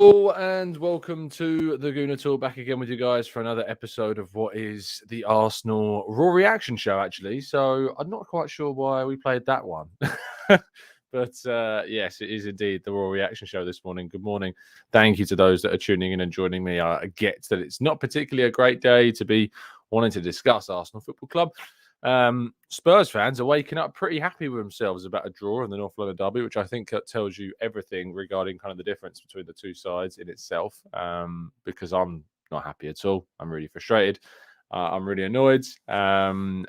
Hello and welcome to the Gooner Talk, back again with you guys for another episode of what is the Arsenal Raw Reaction Show, actually. So I'm not quite sure why we played that one. But yes, it is indeed the Raw Reaction Show this morning. Good morning. Thank you to those that are tuning in and joining me. I get that it's not particularly a great day to be wanting to discuss Arsenal Football Club. Spurs fans are waking up pretty happy with themselves about a draw in the North London derby, which I think tells you everything regarding kind of the difference between the two sides in itself. Because I'm not happy at all. I'm really frustrated. I'm really annoyed. And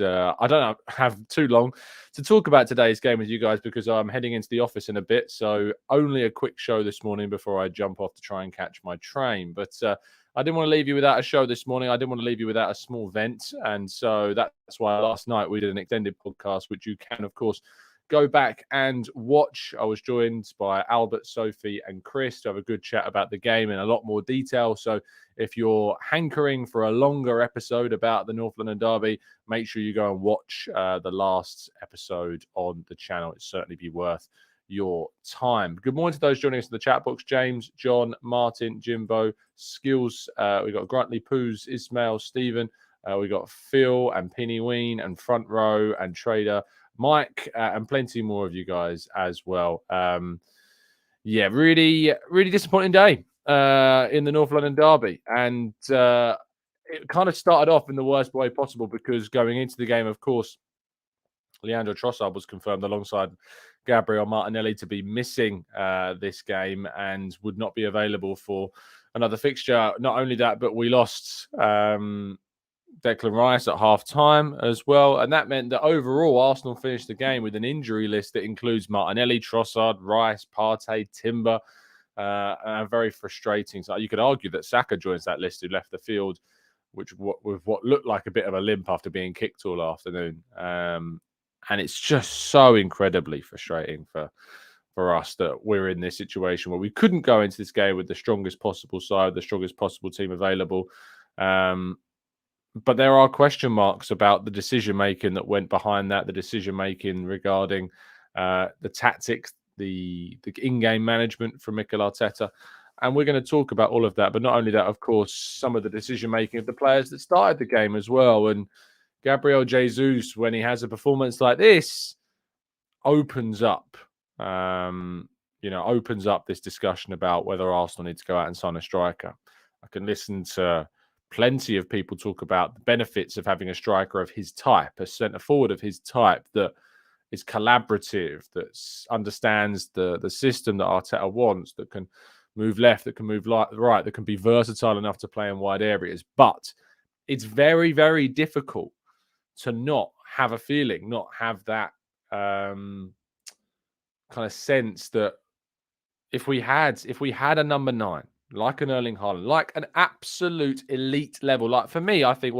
I don't have too long to talk about today's game with you guys because I'm heading into the office in a bit. So only a quick show this morning before I jump off to try and catch my train. But I didn't want to leave you without a show this morning. I didn't want to leave you without a small vent. And so that's why last night we did an extended podcast, which you can, of course, go back and watch. I was joined by Albert, Sophie, and Chris to have a good chat about the game in a lot more detail. So if you're hankering for a longer episode about the North London derby, make sure you go and watch the last episode on the channel. It'd certainly be worth your time. Good morning to those joining us in the chat box: James, John, Martin, Jimbo, Skills. We've got Gruntley, Poos, Ismail, Stephen. We've got Phil and Penny Ween and Front Row and Trader, Mike, and plenty more of you guys as well. Yeah, really, really disappointing day in the North London derby. And it kind of started off in the worst way possible because going into the game, of course, Leandro Trossard was confirmed alongside Gabriel Martinelli to be missing this game and would not be available for another fixture. Not only that, but we lost Declan Rice at half-time as well. And that meant that overall, Arsenal finished the game with an injury list that includes Martinelli, Trossard, Rice, Partey, Timber, and very frustrating. So you could argue that Saka joins that list, who left the field with what looked like a bit of a limp after being kicked all afternoon. And it's just so incredibly frustrating for us that we're in this situation where we couldn't go into this game with the strongest possible side, the strongest possible team available. But there are question marks about the decision-making that went behind that, the decision-making regarding the tactics, the in-game management from Mikel Arteta. And we're going to talk about all of that. But not only that, of course, some of the decision-making of the players that started the game as well. And Gabriel Jesus, when he has a performance like this, opens up this discussion about whether Arsenal need to go out and sign a striker. I can listen to plenty of people talk about the benefits of having a striker of his type, a centre forward of his type that is collaborative, that understands the system that Arteta wants, that can move left, that can move right, that can be versatile enough to play in wide areas. But it's very, very difficult to not have a feeling, not have that kind of sense that if we had a number 9, like an Erling Haaland, like an absolute elite level, like for me, I think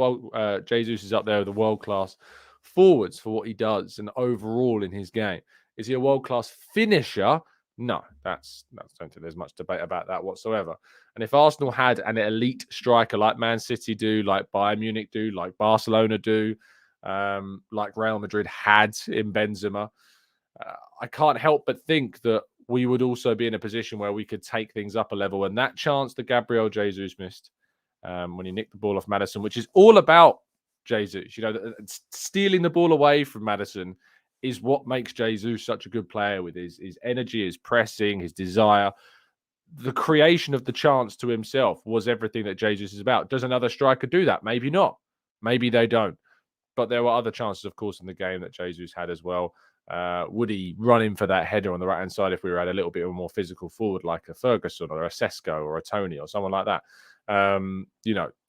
Jesus is up there with the world-class forwards for what he does and overall in his game. Is he a world-class finisher? No, I don't think there's much debate about that whatsoever. And if Arsenal had an elite striker like Man City do, like Bayern Munich do, like Barcelona do, like Real Madrid had in Benzema, I can't help but think that we would also be in a position where we could take things up a level. And that chance that Gabriel Jesus missed when he nicked the ball off Maddison, which is all about Jesus, stealing the ball away from Maddison is what makes Jesus such a good player, with his energy, his pressing, his desire. The creation of the chance to himself was everything that Jesus is about. Does another striker do that? Maybe not. Maybe they don't. But there were other chances, of course, in the game that Jesus had as well. Would he run in for that header on the right-hand side if we were at a little bit more physical forward, like a Ferguson or a Sesko or a Tony or someone like that?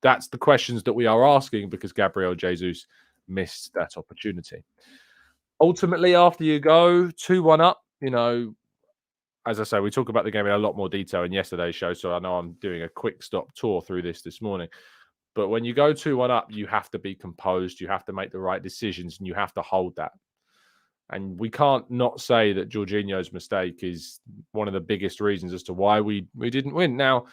That's the questions that we are asking because Gabriel Jesus missed that opportunity. Ultimately, after you go 2-1 up, as I say, we talk about the game in a lot more detail in yesterday's show, so I know I'm doing a quick stop tour through this morning. But when you go 2-1 up, you have to be composed, you have to make the right decisions, and you have to hold that. And we can't not say that Jorginho's mistake is one of the biggest reasons as to why we didn't win. Now,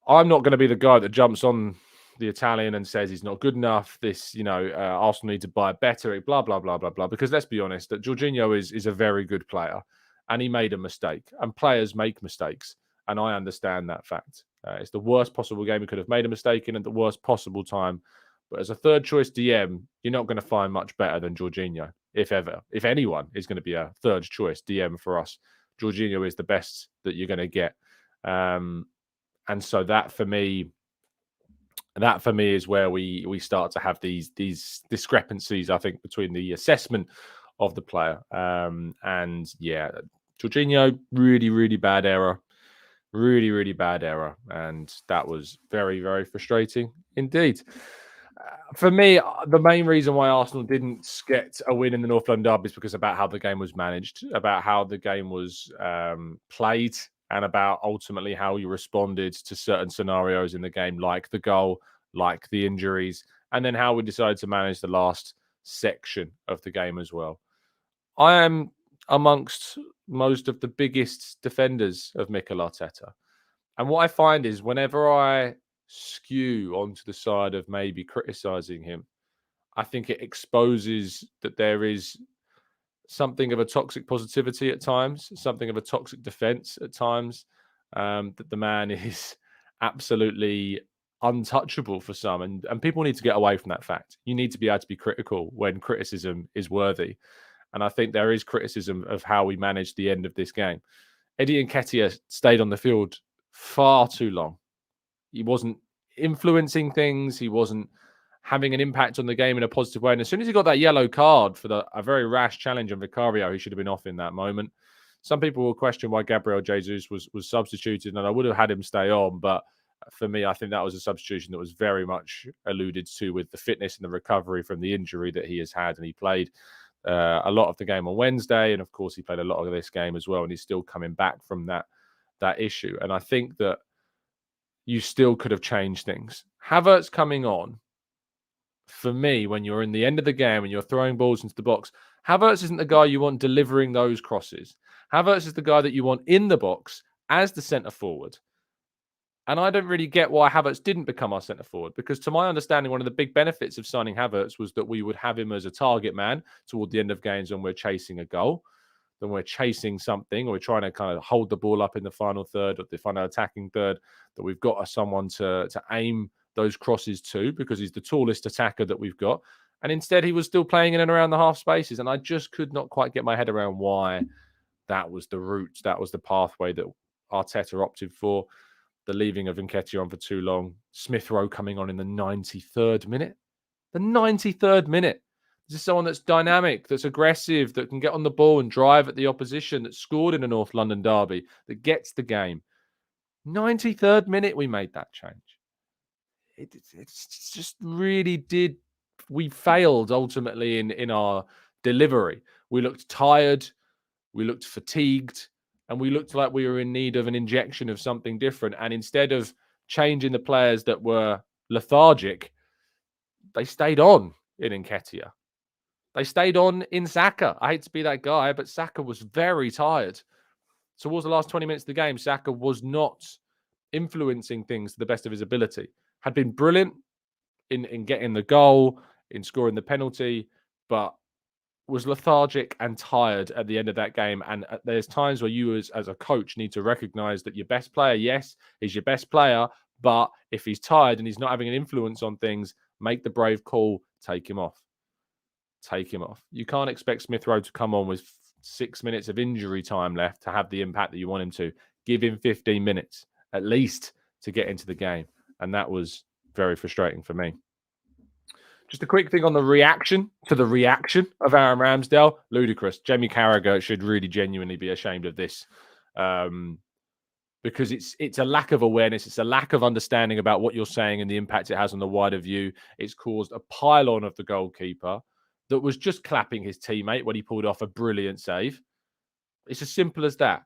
I'm not going to be the guy that jumps on the Italian and says he's not good enough. Arsenal need to buy better, blah, blah, blah, blah, blah. Because let's be honest, that Jorginho is a very good player. and he made a mistake. And players make mistakes, and I understand that fact. It's the worst possible game he could have made a mistake in at the worst possible time. But as a third choice DM, you're not going to find much better than Jorginho, if ever. If anyone is going to be a third choice DM for us, Jorginho is the best that you're going to get. And so that for me is where we start to have these discrepancies, I think, between the assessment of the player. And yeah, Jorginho, really, really bad error. Really, really bad error. And that was very, very frustrating indeed. For me, the main reason why Arsenal didn't get a win in the North London derby is because about how the game was managed, about how the game was played, and about ultimately how you responded to certain scenarios in the game, like the goal, like the injuries, and then how we decided to manage the last section of the game as well. I am amongst most of the biggest defenders of Mikel Arteta. And what I find is whenever I skew onto the side of maybe criticizing him, I think it exposes that there is something of a toxic positivity at times, something of a toxic defense at times, that the man is absolutely untouchable for some. And people need to get away from that fact. You need to be able to be critical when criticism is worthy. And I think there is criticism of how we managed the end of this game. Eddie Nketiah stayed on the field far too long. He wasn't influencing things. He wasn't having an impact on the game in a positive way. And as soon as he got that yellow card for a very rash challenge on Vicario, he should have been off in that moment. Some people will question why Gabriel Jesus was substituted, and I would have had him stay on. But for me, I think that was a substitution that was very much alluded to with the fitness and the recovery from the injury that he has had. And he played a lot of the game on Wednesday, and of course he played a lot of this game as well, and he's still coming back from that issue. And I think that you still could have changed things. Havas coming on, for me, when you're in the end of the game and you're throwing balls into the box, Havas isn't the guy you want delivering those crosses. Havas is the guy that you want in the box as the centre forward. And I don't really get why Havertz didn't become our centre forward, because to my understanding, one of the big benefits of signing Havertz was that we would have him as a target man toward the end of games when we're chasing a goal, when we're chasing something, or we're trying to kind of hold the ball up in the final third or the final attacking third, that we've got someone to aim those crosses to, because he's the tallest attacker that we've got. And instead, he was still playing in and around the half spaces. And I just could not quite get my head around why that was the route, that was the pathway that Arteta opted for. The leaving of Nketiah on for too long. Smith Rowe coming on in the 93rd minute. The 93rd minute. This is someone that's dynamic, that's aggressive, that can get on the ball and drive at the opposition, that scored in a North London derby, that gets the game. 93rd minute, we made that change. It's just really did. We failed ultimately in our delivery. We looked tired. We looked fatigued. And we looked like we were in need of an injection of something different. And instead of changing the players that were lethargic, they stayed on in Nketiah. They stayed on in Saka. I hate to be that guy, but Saka was very tired. Towards the last 20 minutes of the game, Saka was not influencing things to the best of his ability. Had been brilliant in getting the goal, in scoring the penalty, but was lethargic and tired at the end of that game. And there's times where you as a coach need to recognize that your best player, yes, is your best player, but if he's tired and he's not having an influence on things, make the brave call, take him off. Take him off. You can't expect Smith Rowe to come on with 6 minutes of injury time left to have the impact that you want him to. Give him 15 minutes at least to get into the game. And that was very frustrating for me. Just a quick thing on the reaction to the reaction of Aaron Ramsdale. Ludicrous. Jamie Carragher should really genuinely be ashamed of this, because it's a lack of awareness. It's a lack of understanding about what you're saying and the impact it has on the wider view. It's caused a pile-on of the goalkeeper that was just clapping his teammate when he pulled off a brilliant save. It's as simple as that.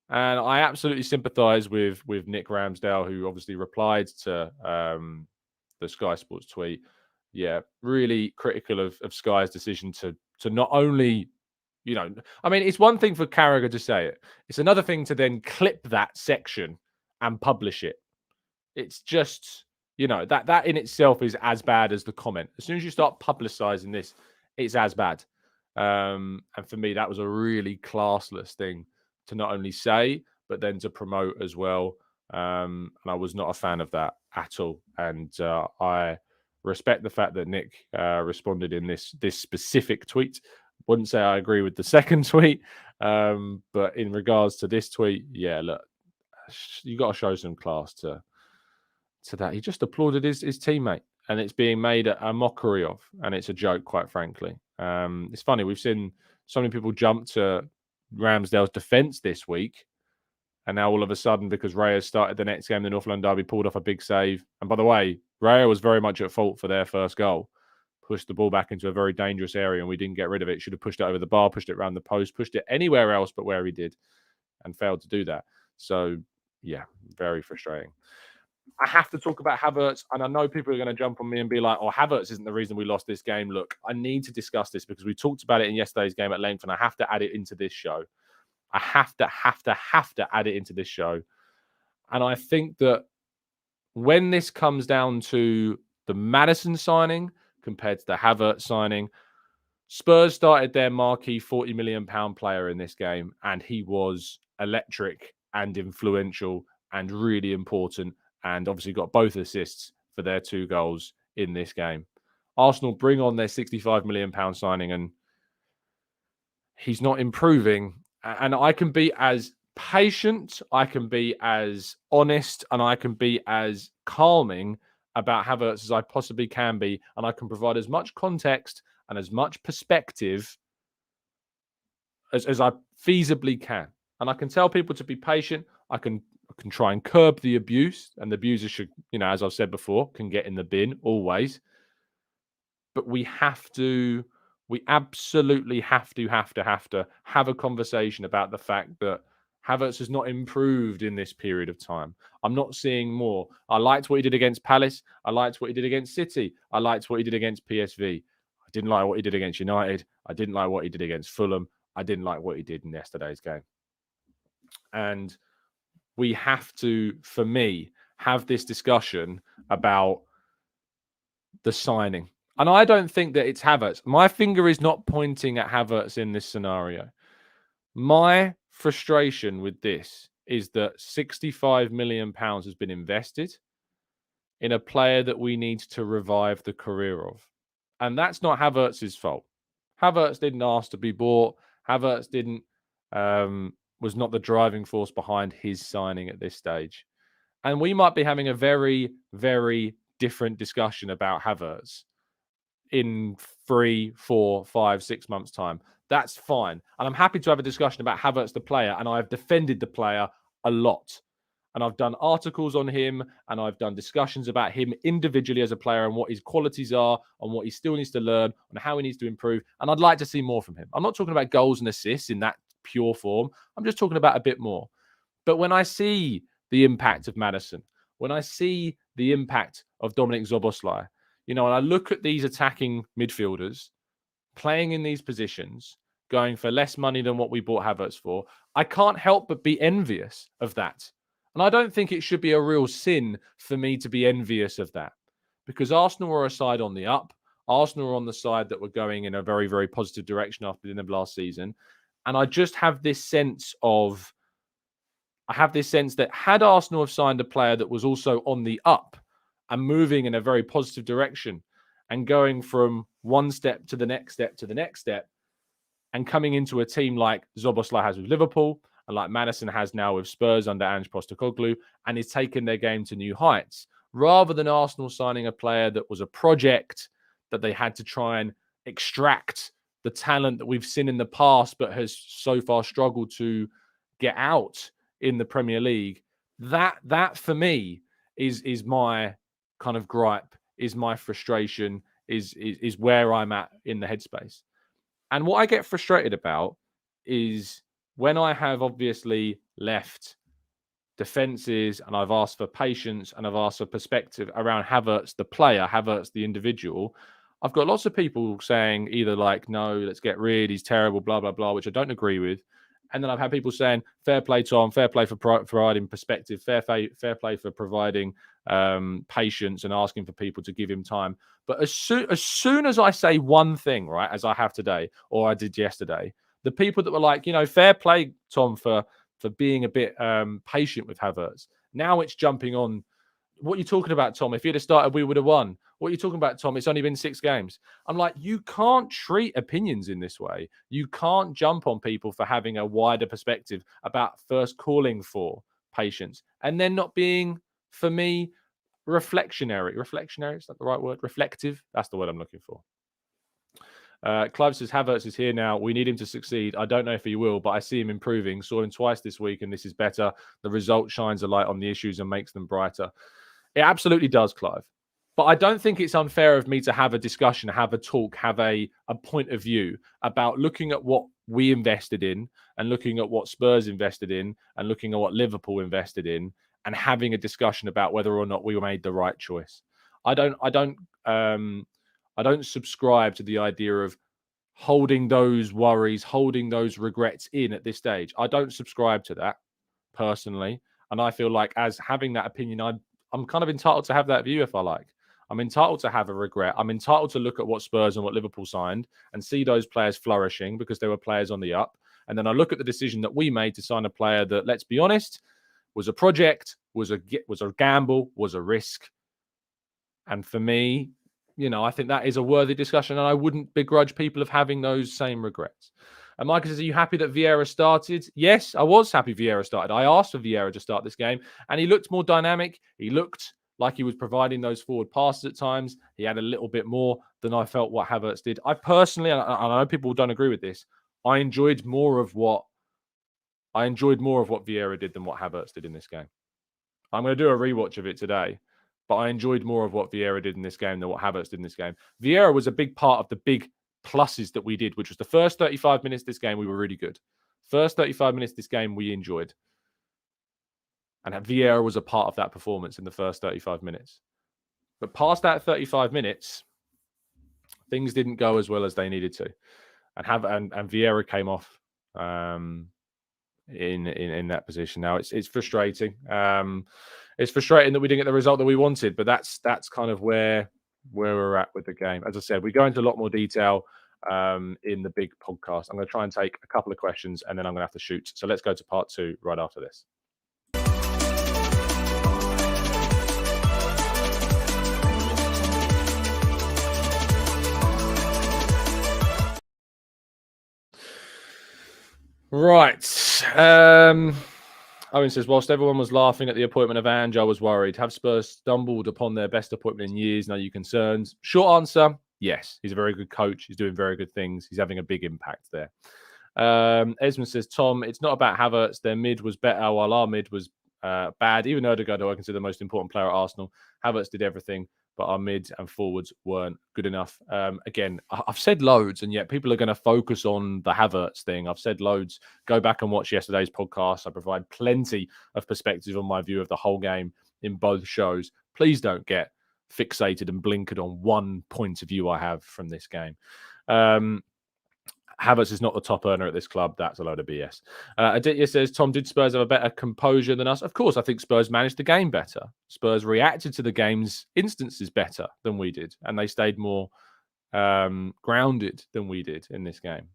And I absolutely sympathise with Nick Ramsdale, who obviously replied to the Sky Sports tweet. Yeah, really critical of Sky's decision to not only, I mean, it's one thing for Carragher to say it. It's another thing to then clip that section and publish it. It's just, that in itself is as bad as the comment. As soon as you start publicizing this, it's as bad. And for me, that was a really classless thing to not only say, but then to promote as well. And I was not a fan of that at all. And I respect the fact that Nick responded in this specific tweet. Wouldn't say I agree with the second tweet, but in regards to this tweet, yeah, look, you got to show some class to that. He just applauded his teammate, and it's being made a mockery of, and it's a joke, quite frankly. It's funny, we've seen so many people jump to Ramsdale's defence this week, and now all of a sudden, because Raya started the next game, the North London derby, pulled off a big save. And by the way, Raya was very much at fault for their first goal. Pushed the ball back into a very dangerous area, and we didn't get rid of it. Should have pushed it over the bar, pushed it around the post, pushed it anywhere else but where he did, and failed to do that. So, yeah, very frustrating. I have to talk about Havertz, and I know people are going to jump on me and be like, "Oh, Havertz isn't the reason we lost this game." Look, I need to discuss this because we talked about it in yesterday's game at length, and I have to add it into this show. I have to add it into this show. And I think that when this comes down to the Maddison signing compared to the Havertz signing, Spurs started their marquee £40 million player in this game, and he was electric and influential and really important, and obviously got both assists for their 2 goals in this game. Arsenal bring on their £65 million signing, and he's not improving. And I can be as patient, I can be as honest, and I can be as calming about Havertz as I possibly can be, and I can provide as much context and as much perspective as I feasibly can. And I can tell people to be patient. I can try and curb the abuse, and the abuser should, as I've said before, can get in the bin always. But we absolutely have to have a conversation about the fact that Havertz has not improved in this period of time. I'm not seeing more. I liked what he did against Palace. I liked what he did against City. I liked what he did against PSV. I didn't like what he did against United. I didn't like what he did against Fulham. I didn't like what he did in yesterday's game. And we have to, for me, have this discussion about the signing. And I don't think that it's Havertz. My finger is not pointing at Havertz in this scenario. My frustration with this is that £65 million has been invested in a player that we need to revive the career of. And that's not Havertz's fault. Havertz didn't ask to be bought. Havertz was not the driving force behind his signing at this stage. And we might be having a very, very different discussion about Havertz in 3, 4, 5, 6 months' time. That's fine. And I'm happy to have a discussion about Havertz, the player. And I've defended the player a lot. And I've done articles on him, and I've done discussions about him individually as a player and what his qualities are and what he still needs to learn and how he needs to improve. And I'd like to see more from him. I'm not talking about goals and assists in that pure form. I'm just talking about a bit more. But when I see the impact of Maddison, when I see the impact of Dominik Szoboszlai, and I look at these attacking midfielders playing in these positions, going for less money than what we bought Havertz for, I can't help but be envious of that. And I don't think it should be a real sin for me to be envious of that, because Arsenal are a side on the up. Arsenal are on the side that were going in a very, very positive direction after the end of last season. And I just have this sense that had Arsenal have signed a player that was also on the up and moving in a very positive direction and going from one step to the next step to the next step, and coming into a team like Szoboszlai has with Liverpool and like Maddison has now with Spurs under Ange Postecoglou, and is taking their game to new heights, rather than Arsenal signing a player that was a project that they had to try and extract the talent that we've seen in the past but has so far struggled to get out in the Premier League. That for me is my kind of gripe, is my frustration, is where I'm at in the headspace. And what I get frustrated about is when I have obviously left defenses and I've asked for patience and I've asked for perspective around Havertz, the player, Havertz, the individual, I've got lots of people saying either like, no, let's get rid, he's terrible, blah, blah, blah, which I don't agree with. And then I've had people saying, fair play, Tom, fair play for providing perspective, fair play for providing patience and asking for people to give him time. But as soon as I say one thing, right, as I have today or I did yesterday, the people that were like, fair play, Tom, for being a bit patient with Havertz. Now it's jumping on. What are you talking about, Tom? If he'd have started, we would have won. What are you talking about, Tom? It's only been 6 games. I'm like, you can't treat opinions in this way. You can't jump on people for having a wider perspective about first calling for patience and then not being, for me, reflectionary. Reflectionary, is that the right word? Reflective. That's the word I'm looking for. Clive says Havertz is here now. We need him to succeed. I don't know if he will, but I see him improving. Saw him twice this week, and this is better. The result shines a light on the issues and makes them brighter. It absolutely does, Clive. But I don't think it's unfair of me to have a discussion, have a talk, have a point of view about looking at what we invested in and looking at what Spurs invested in and looking at what Liverpool invested in and having a discussion about whether or not we made the right choice. I don't subscribe to the idea of holding those worries, holding those regrets in at this stage. I don't subscribe to that personally. And I feel like as having that opinion, I'm kind of entitled to have that view if I like. I'm entitled to have a regret. I'm entitled to look at what Spurs and what Liverpool signed and see those players flourishing because they were players on the up. And then I look at the decision that we made to sign a player that, let's be honest, was a project, was a gamble, was a risk. And for me, I think that is a worthy discussion, and I wouldn't begrudge people of having those same regrets. And Michael says, are you happy that Vieira started? Yes, I was happy Vieira started. I asked for Vieira to start this game, and he looked more dynamic. He looked like he was providing those forward passes at times. He had a little bit more than I felt what Havertz did. I personally, and I know people don't agree with this, I enjoyed more of what Vieira did than what Havertz did in this game. I'm going to do a rewatch of it today, but I enjoyed more of what Vieira did in this game than what Havas did in this game. Vieira was a big part of the big pluses that we did, which was the first 35 minutes this game, we were really good. First 35 minutes this game, we enjoyed. And Vieira was a part of that performance in the first 35 minutes. But past that 35 minutes, things didn't go as well as they needed to. And Vieira came off in that position. Now it's frustrating. It's frustrating that we didn't get the result that we wanted, but that's kind of where we're at with the game. As I said, we go into a lot more detail in the big podcast. I'm going to try and take a couple of questions and then I'm going to have to shoot. So let's go to part 2 right after this. Right. Owen says, whilst everyone was laughing at the appointment of Ange, I was worried. Have Spurs stumbled upon their best appointment in years? Now you concerned? Short answer, yes. He's a very good coach. He's doing very good things. He's having a big impact there. Esmond says, Tom, it's not about Havertz. Their mid was better while our mid was bad. Even Odegaard, who I consider the most important player at Arsenal, Havertz did everything, but our mid and forwards weren't good enough. Again, I've said loads, and yet people are going to focus on the Havertz thing. I've said loads. Go back and watch yesterday's podcast. I provide plenty of perspective on my view of the whole game in both shows. Please don't get fixated and blinkered on one point of view I have from this game. Havas is not the top earner at this club. That's a load of BS. Aditya says, Tom, did Spurs have a better composure than us? Of course, I think Spurs managed the game better. Spurs reacted to the game's instances better than we did, and they stayed more grounded than we did in this game.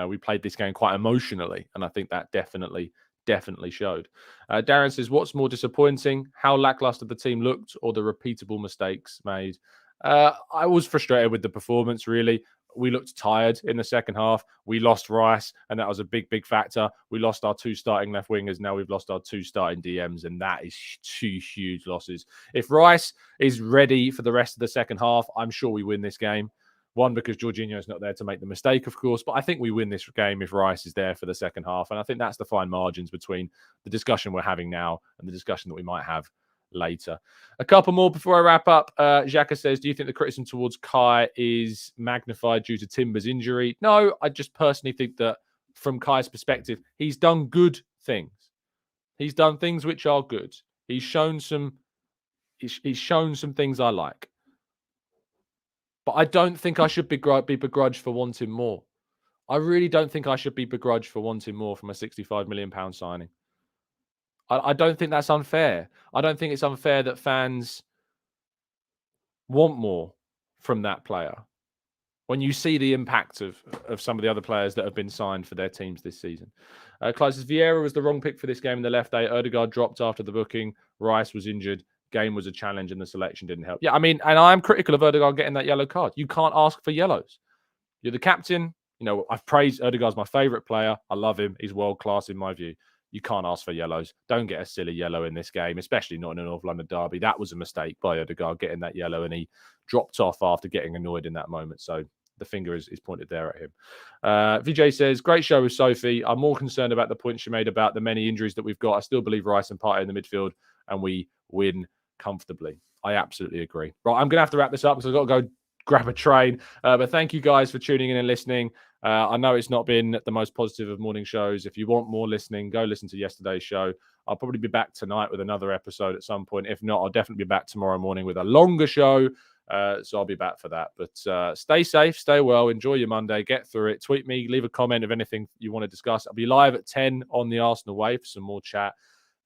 We played this game quite emotionally, and I think that definitely showed. Darren says, what's more disappointing, how lackluster the team looked or the repeatable mistakes made? I was frustrated with the performance, really. We looked tired in the second half. We lost Rice, and that was a big factor. We lost our 2 starting left wingers. Now we've lost our 2 starting DMs, and that is 2 huge losses. If Rice is ready for the rest of the second half, I'm sure we win this game. One, because Jorginho's not there to make the mistake, of course, but I think we win this game if Rice is there for the second half. And I think that's the fine margins between the discussion we're having now and the discussion that we might have later. A couple more before I wrap up. Xhaka says, do you think the criticism towards Kai is magnified due to Timber's injury? No, I just personally think that from Kai's perspective, he's done good things. He's done things which are good. He's shown some things I like. But I don't think I should be begrudged for wanting more. I really don't think I should be begrudged for wanting more from a £65 million signing. I don't think that's unfair. I don't think it's unfair that fans want more from that player. When you see the impact of some of the other players that have been signed for their teams this season. Clyde says, Vieira was the wrong pick for this game in the left day. Odegaard dropped after the booking. Rice was injured. Game was a challenge and the selection didn't help. Yeah, I mean, and I am critical of Odegaard getting that yellow card. You can't ask for yellows. You're the captain. You know, I've praised Odegaard's my favourite player. I love him. He's world class in my view. You can't ask for yellows. Don't get a silly yellow in this game, especially not in a North London derby. That was a mistake by Odegaard getting that yellow, and he dropped off after getting annoyed in that moment. So the finger is pointed there at him. Vijay says, great show with Sophie. I'm more concerned about the point she made about the many injuries that we've got. I still believe Rice and Partey in the midfield, and we win comfortably. I absolutely agree. Right, I'm going to have to wrap this up because I've got to go grab a train. But thank you guys for tuning in and listening. I know it's not been the most positive of morning shows. If you want more listening, go listen to yesterday's show. I'll probably be back tonight with another episode at some point. If not, I'll definitely be back tomorrow morning with a longer show. So I'll be back for that. But stay safe, stay well, enjoy your Monday, get through it. Tweet me, leave a comment of anything you want to discuss. I'll be live at 10 on the Arsenal Way for some more chat.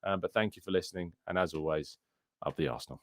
But thank you for listening. And as always, up the Arsenal.